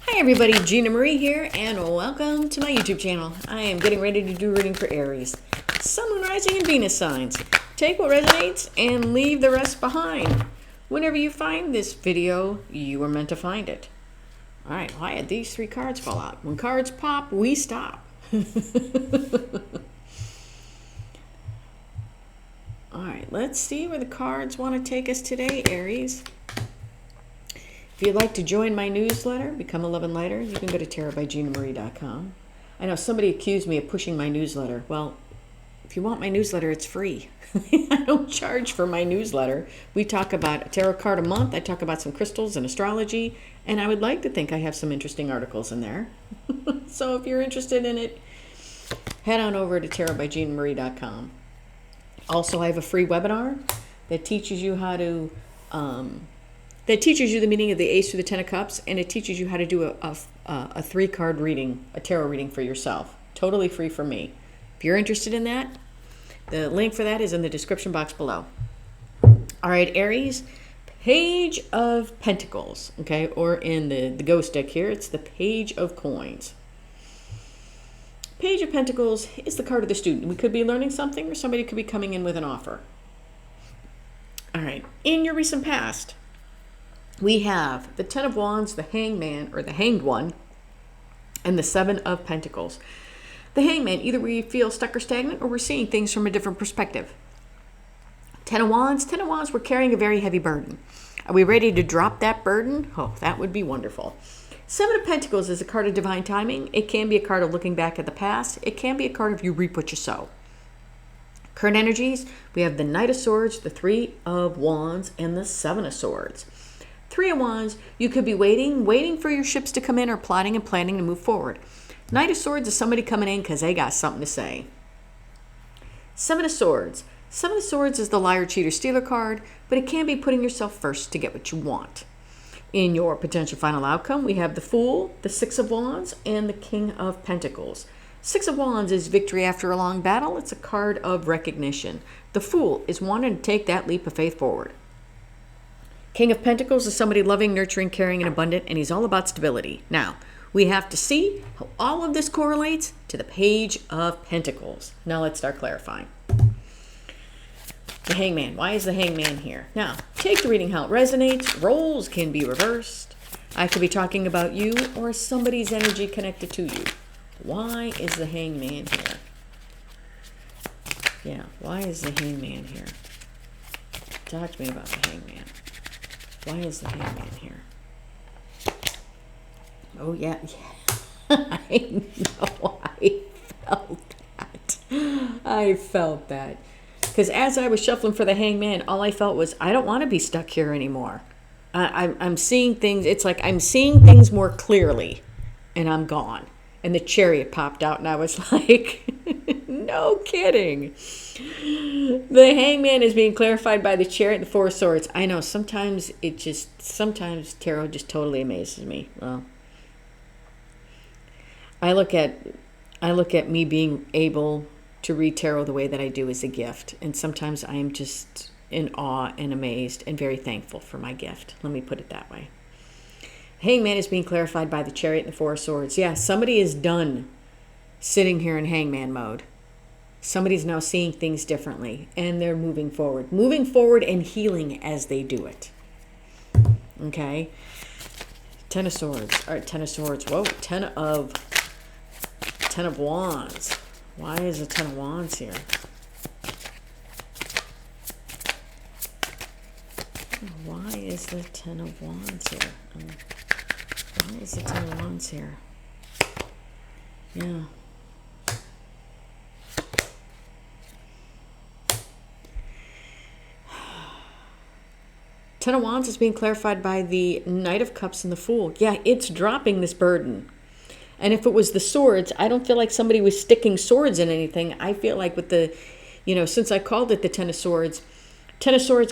Hi everybody, Gina Marie here, and welcome to my YouTube channel. I am getting ready to do a reading for Aries, Sun, Moon, Rising, and Venus signs. Take what resonates and leave the rest behind. Whenever you find this video, you were meant to find it. All right, why did these three cards fall out? When cards pop, we stop. All right, let's see where the cards want to take us today, Aries. If you'd like to join my newsletter, become a Love and Lighter, you can go to tarotbyginamarie.com. I know somebody accused me of pushing my newsletter. Well, if you want my newsletter, it's free. I don't charge for my newsletter. We talk about a tarot card a month. I talk about some crystals and astrology, and I would like to think I have some interesting articles in there. So if you're interested in it, head on over to tarotbyginamarie.com. Also, I have a free webinar that teaches you how to that teaches you the meaning of the Ace through the Ten of Cups, and it teaches you how to do a three-card reading, a tarot reading for yourself. Totally free for me. If you're interested in that, the link for that is in the description box below. All right, Aries, Page of Pentacles, okay, or in the ghost deck here, it's the Page of Coins. Page of Pentacles is the card of the student. We could be learning something, or somebody could be coming in with an offer. All right, in your recent past, we have the Ten of Wands, the Hangman, or the Hanged One, and the Seven of Pentacles. The Hangman, either we feel stuck or stagnant, or we're seeing things from a different perspective. Ten of Wands, we're carrying a very heavy burden. Are we ready to drop that burden? Oh, that would be wonderful. Seven of Pentacles is a card of divine timing. It can be a card of looking back at the past. It can be a card of you reap what you sow. Current energies, we have the Knight of Swords, the Three of Wands, and the Seven of Swords. Three of Wands, you could be waiting for your ships to come in, or plotting and planning to move forward. Knight of Swords is somebody coming in because they got something to say. Seven of Swords. Seven of Swords is the liar, cheater, stealer card, but it can be putting yourself first to get what you want. In your potential final outcome, we have the Fool, the Six of Wands, and the King of Pentacles. Six of Wands is victory after a long battle. It's a card of recognition. The Fool is wanting to take that leap of faith forward. King of Pentacles is somebody loving, nurturing, caring, and abundant, and he's all about stability. Now, we have to see how all of this correlates to the Page of Pentacles. Now let's start clarifying. The Hangman. Why is the Hangman here? Now, take the reading how it resonates. Roles can be reversed. I could be talking about you or somebody's energy connected to you. Why is the Hangman here? Yeah, why is the Hangman here? Talk to me about the Hangman. Why is the Hangman here? Oh, yeah. I know. I felt that. I felt that. Because as I was shuffling for the Hangman, all I felt was, I don't want to be stuck here anymore. I'm seeing things. It's like I'm seeing things more clearly, and I'm gone. And the Chariot popped out, and I was like, no kidding. The Hangman is being clarified by the Chariot and the Four of Swords. I know, sometimes tarot just totally amazes me. Well, I look at me being able to read tarot the way that I do as a gift. And sometimes I am just in awe and amazed and very thankful for my gift. Let me put it that way. Hangman is being clarified by the Chariot and the Four of Swords. Yeah, somebody is done sitting here in Hangman mode. Somebody's now seeing things differently, and they're moving forward. Moving forward and healing as they do it. Okay? Ten of Swords. All right, Ten of Swords. Whoa, Ten of Wands. Why is the Ten of Wands here? Why is the Ten of Wands here? Why is the Ten of Wands here? Yeah. Ten of Wands is being clarified by the Knight of Cups and the Fool. Yeah, it's dropping this burden. And if it was the swords, I don't feel like somebody was sticking swords in anything. I feel like with the, since I called it the Ten of Swords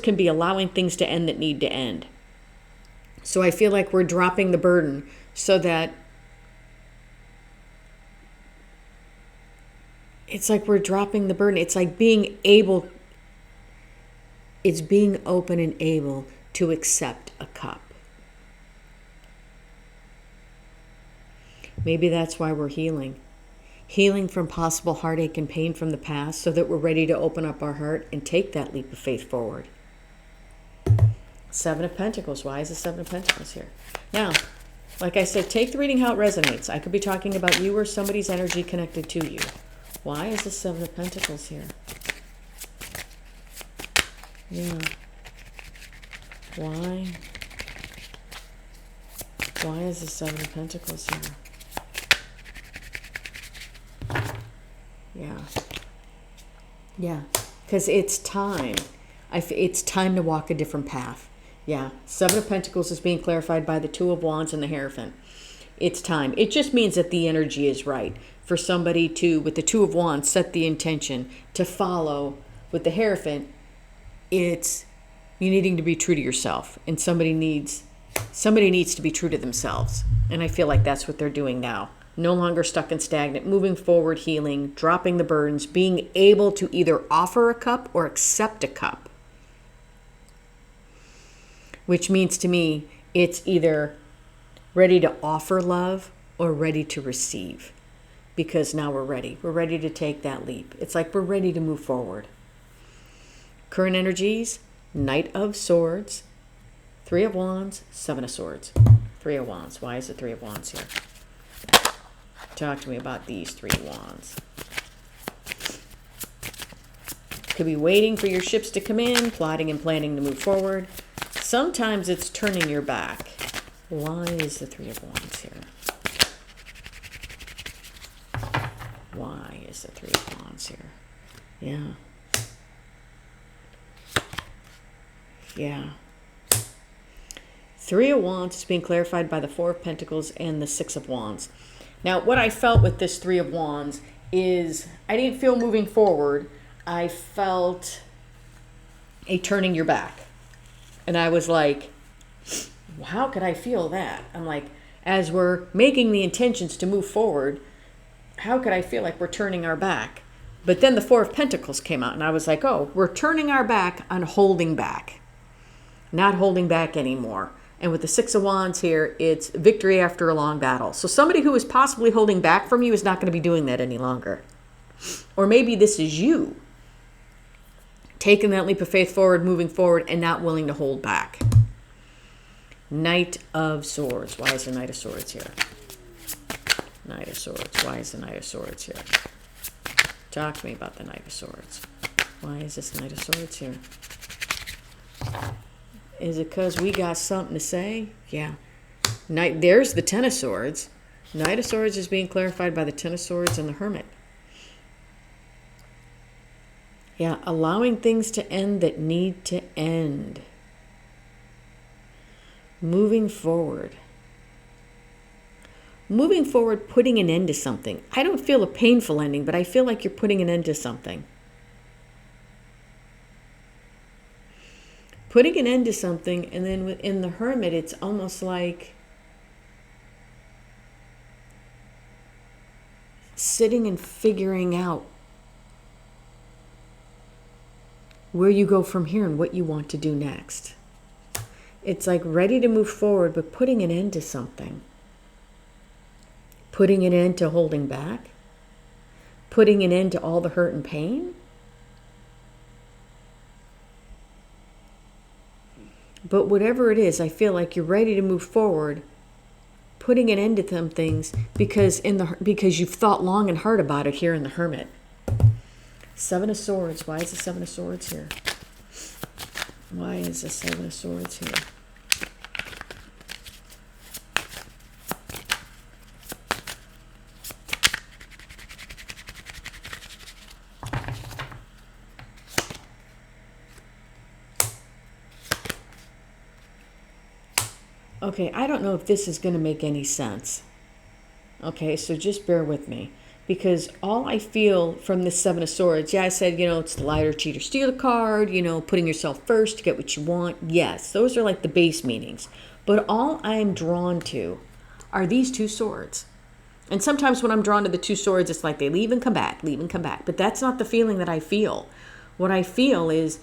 can be allowing things to end that need to end. So I feel like we're dropping the burden so that it's like we're dropping the burden. It's like being open and able to accept a cup. Maybe that's why we're healing. Healing from possible heartache and pain from the past so that we're ready to open up our heart and take that leap of faith forward. Seven of Pentacles. Why is the Seven of Pentacles here? Now, like I said, take the reading how it resonates. I could be talking about you or somebody's energy connected to you. Why is the Seven of Pentacles here? Yeah. Why? Why is the Seven of Pentacles here? Yeah. Yeah. Because it's time. It's time to walk a different path. Yeah. Seven of Pentacles is being clarified by the Two of Wands and the Hierophant. It's time. It just means that the energy is right for somebody to, with the Two of Wands, set the intention to follow. With the Hierophant, it's you needing to be true to yourself, and somebody needs to be true to themselves. And I feel like that's what they're doing now. No longer stuck and stagnant, moving forward, healing, dropping the burdens, being able to either offer a cup or accept a cup. Which means to me, it's either ready to offer love or ready to receive. Because now we're ready. We're ready to take that leap. It's like we're ready to move forward. Current energies, Knight of Swords, Three of Wands, Seven of Swords. Three of Wands. Why is the Three of Wands here? Talk to me about these Three of Wands. Could be waiting for your ships to come in, plotting and planning to move forward. Sometimes it's turning your back. Why is the Three of Wands here? Why is the Three of Wands here? Yeah. Yeah. Three of Wands is being clarified by the Four of Pentacles and the Six of Wands. Now, what I felt with this Three of Wands is I didn't feel moving forward. I felt a turning your back. And I was like, how could I feel that? I'm like, as we're making the intentions to move forward, how could I feel like we're turning our back? But then the Four of Pentacles came out, and I was like, oh, we're turning our back on holding back. Not holding back anymore. And with the Six of Wands here, it's victory after a long battle. So somebody who is possibly holding back from you is not going to be doing that any longer. Or maybe this is you taking that leap of faith forward, moving forward, and not willing to hold back. Knight of Swords. Why is the Knight of Swords here? Knight of Swords. Why is the Knight of Swords here? Talk to me about the Knight of Swords. Why is this Knight of Swords here? Is it because we got something to say? Yeah. There's the Ten of Swords. Knight of Swords is being clarified by the Ten of Swords and the Hermit. Yeah, allowing things to end that need to end. Moving forward. Moving forward, putting an end to something. I don't feel a painful ending, but I feel like you're putting an end to something. Putting an end to something, and then within the Hermit, it's almost like sitting and figuring out where you go from here and what you want to do next. It's like ready to move forward, but putting an end to something. Putting an end to holding back. Putting an end to all the hurt and pain. But whatever it is, I feel like you're ready to move forward, putting an end to some things because you've thought long and hard about it here in the Hermit. Seven of Swords. Why is the Seven of Swords here? Why is the Seven of Swords here? Okay, I don't know if this is going to make any sense. Okay, so just bear with me. Because all I feel from this Seven of Swords, yeah, I said, it's the liar, cheater, stealer card, putting yourself first to get what you want. Yes, those are like the base meanings. But all I am drawn to are these two swords. And sometimes when I'm drawn to the two swords, it's like they leave and come back, leave and come back. But that's not the feeling that I feel. What I feel is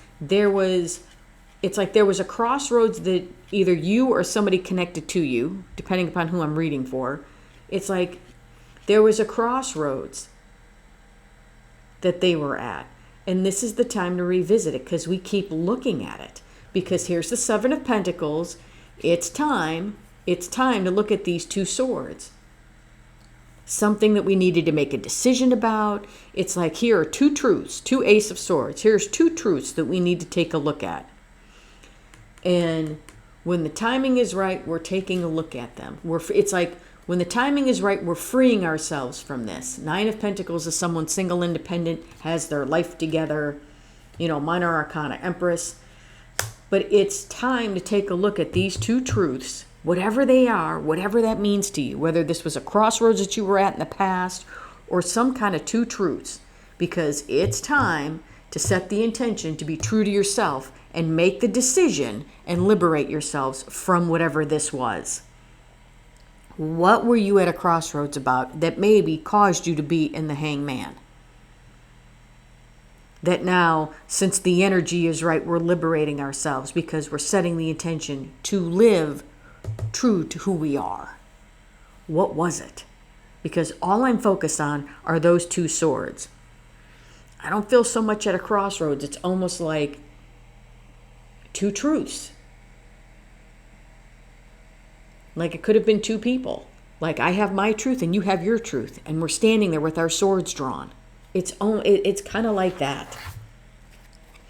it's like there was a crossroads that either you or somebody connected to you, depending upon who I'm reading for. It's like There was a crossroads that they were at. And this is the time to revisit it, because we keep looking at it. Because here's the Seven of Pentacles. It's time to look at these two swords. Something that we needed to make a decision about. It's like, here are two truths, two Ace of Swords. Here's two truths that we need to take a look at. And when the timing is right, we're taking a look at them. It's like, when the timing is right, we're freeing ourselves from this. Nine of Pentacles is someone single, independent, has their life together. Minor Arcana, Empress. But it's time to take a look at these two truths, whatever they are, whatever that means to you, whether this was a crossroads that you were at in the past or some kind of two truths, because it's time to set the intention to be true to yourself and make the decision and liberate yourselves from whatever this was. What were you at a crossroads about that maybe caused you to be in the Hangman? That now, since the energy is right, we're liberating ourselves because we're setting the intention to live true to who we are. What was it? Because all I'm focused on are those two swords. I don't feel so much at a crossroads. It's almost like two truths. Like it could have been two people. Like I have my truth and you have your truth. And we're standing there with our swords drawn. It's kind of like that.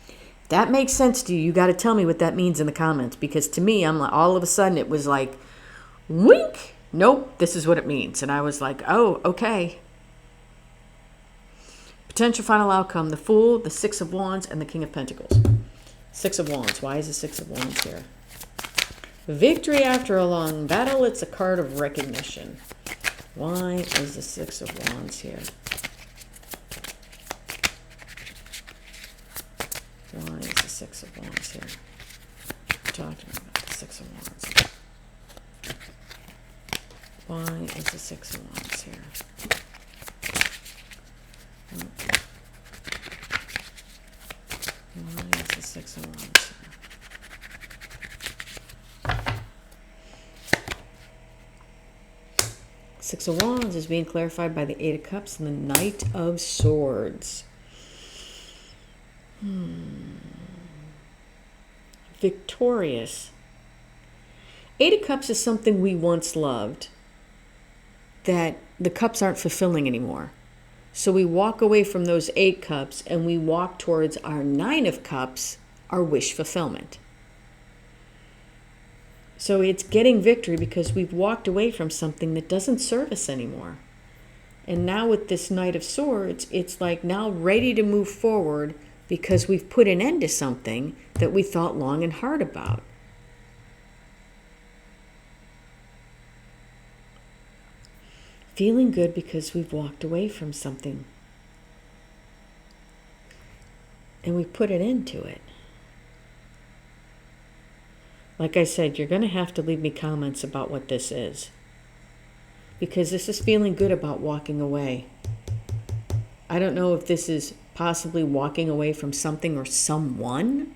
If that makes sense to you, you got to tell me what that means in the comments. Because to me, I'm like, all of a sudden it was like, wink. Nope, this is what it means. And I was like, oh, okay. Potential final outcome, the Fool, the Six of Wands, and the King of Pentacles. Six of Wands. Why is the Six of Wands here? Victory after a long battle. It's a card of recognition. Why is the Six of Wands here? Why is the Six of Wands here? We're talking about the Six of Wands. Why is the Six of Wands here? Why is the Six of Wands here? Six of Wands is being clarified by the Eight of Cups and the Knight of Swords. Victorious. Eight of Cups is something we once loved that the cups aren't fulfilling anymore. So we walk away from those 8 cups and we walk towards our 9 of cups, our wish fulfillment. So it's getting victory because we've walked away from something that doesn't serve us anymore. And now with this Knight of Swords, it's like now ready to move forward because we've put an end to something that we thought long and hard about. Feeling good because we've walked away from something. And we put an end to it. Like I said, you're going to have to leave me comments about what this is. Because this is feeling good about walking away. I don't know if this is possibly walking away from something or someone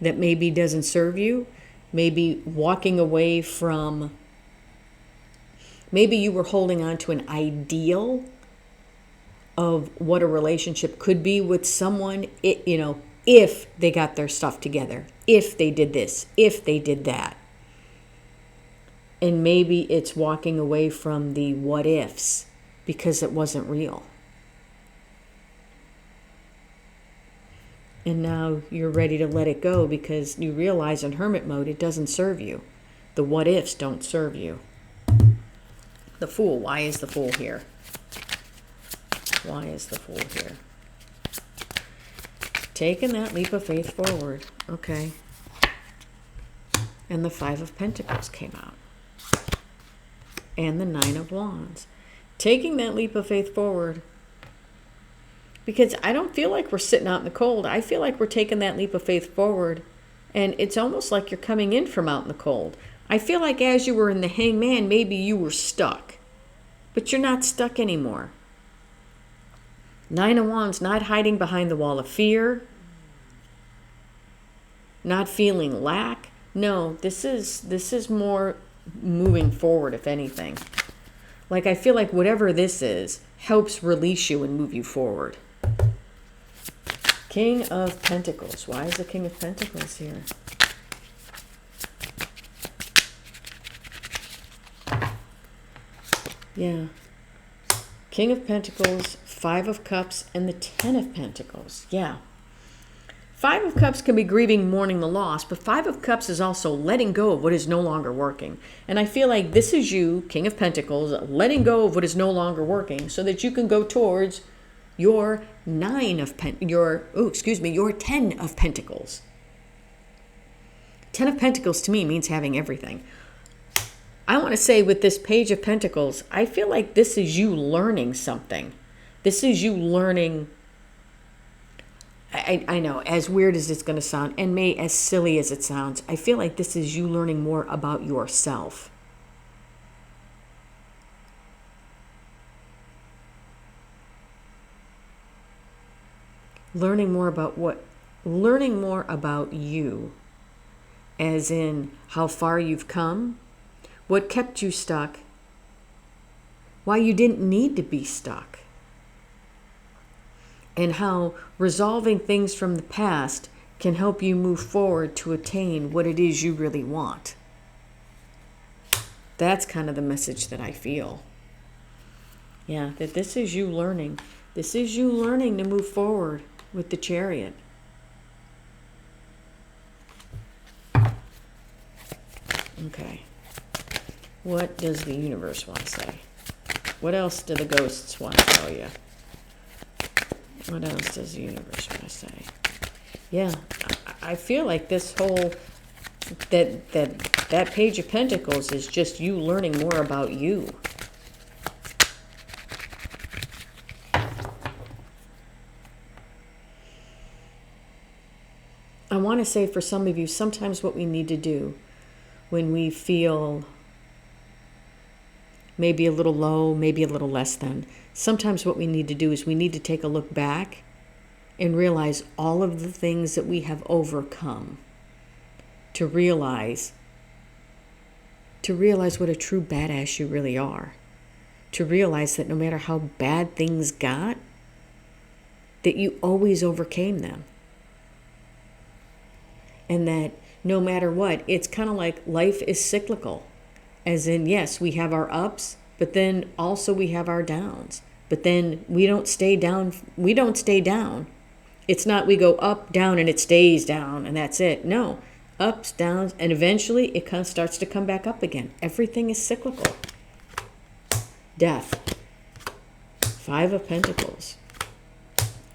that maybe doesn't serve you. Maybe walking away from... Maybe you were holding on to an ideal of what a relationship could be with someone, if they got their stuff together, if they did this, if they did that. And maybe it's walking away from the what ifs because it wasn't real. And now you're ready to let it go because you realize in hermit mode it doesn't serve you. The what ifs don't serve you. The Fool. Why is the Fool here? Why is the Fool here? Taking that leap of faith forward. Okay. And the Five of Pentacles came out. And the Nine of Wands. Taking that leap of faith forward. Because I don't feel like we're sitting out in the cold. I feel like we're taking that leap of faith forward. And it's almost like you're coming in from out in the cold. I feel like as you were in the Hangman, maybe you were stuck. But you're not stuck anymore. Nine of Wands, not hiding behind the wall of fear. Not feeling lack. No, this is more moving forward, if anything. Like, I feel like whatever this is helps release you and move you forward. King of Pentacles. Why is the King of Pentacles here? Yeah. King of Pentacles, Five of Cups, and the Ten of Pentacles. Yeah. Five of Cups can be grieving, mourning the loss, but Five of Cups is also letting go of what is no longer working. And I feel like this is you, King of Pentacles, letting go of what is no longer working so that you can go towards your your 10 of Pentacles. 10 of Pentacles to me means having everything. I want to say with this Page of Pentacles, I feel like this is you learning something. This is you learning. I know, as weird as it's going to sound, and as silly as it sounds, I feel like this is you learning more about yourself. Learning more about you, as in how far you've come, what kept you stuck, why you didn't need to be stuck, and how resolving things from the past can help you move forward to attain what it is you really want. That's kind of the message that I feel. Yeah, that this is you learning. This is you learning to move forward with the Chariot. Okay. What does the universe want to say? What else do the ghosts want to tell you? What else does the universe want to say? Yeah, I feel like this whole, that Page of Pentacles is just you learning more about you. I want to say for some of you, sometimes what we need to do when we feel maybe a little low, maybe a little less than, sometimes what we need to do is we need to take a look back and realize all of the things that we have overcome, to realize what a true badass you really are, to realize that no matter how bad things got, that you always overcame them. And that no matter what, it's kind of like life is cyclical. As in, yes, we have our ups, but then also we have our downs. But then we don't stay down. We don't stay down. It's not we go up, down, and it stays down, and that's it. No, ups, downs, and eventually it kind of starts to come back up again. Everything is cyclical. Death. Five of Pentacles.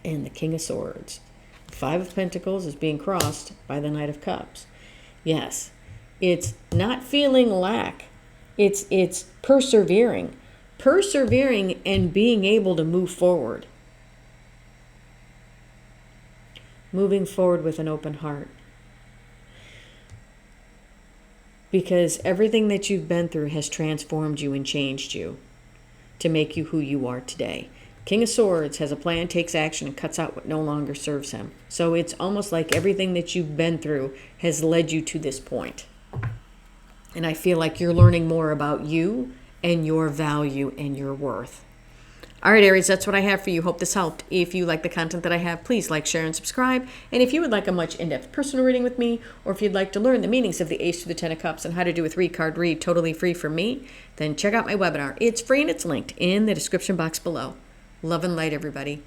And the King of Swords. Five of Pentacles is being crossed by the Knight of Cups. Yes, it's not feeling lack. It's persevering. Persevering and being able to move forward. Moving forward with an open heart. Because everything that you've been through has transformed you and changed you to make you who you are today. King of Swords has a plan, takes action, and cuts out what no longer serves him. So it's almost like everything that you've been through has led you to this point. And I feel like you're learning more about you and your value and your worth. All right, Aries, that's what I have for you. Hope this helped. If you like the content that I have, please like, share, and subscribe. And if you would like a much in-depth personal reading with me, or if you'd like to learn the meanings of the Ace through the Ten of Cups and how to do a 3-card read totally free from me, then check out my webinar. It's free and it's linked in the description box below. Love and light, everybody.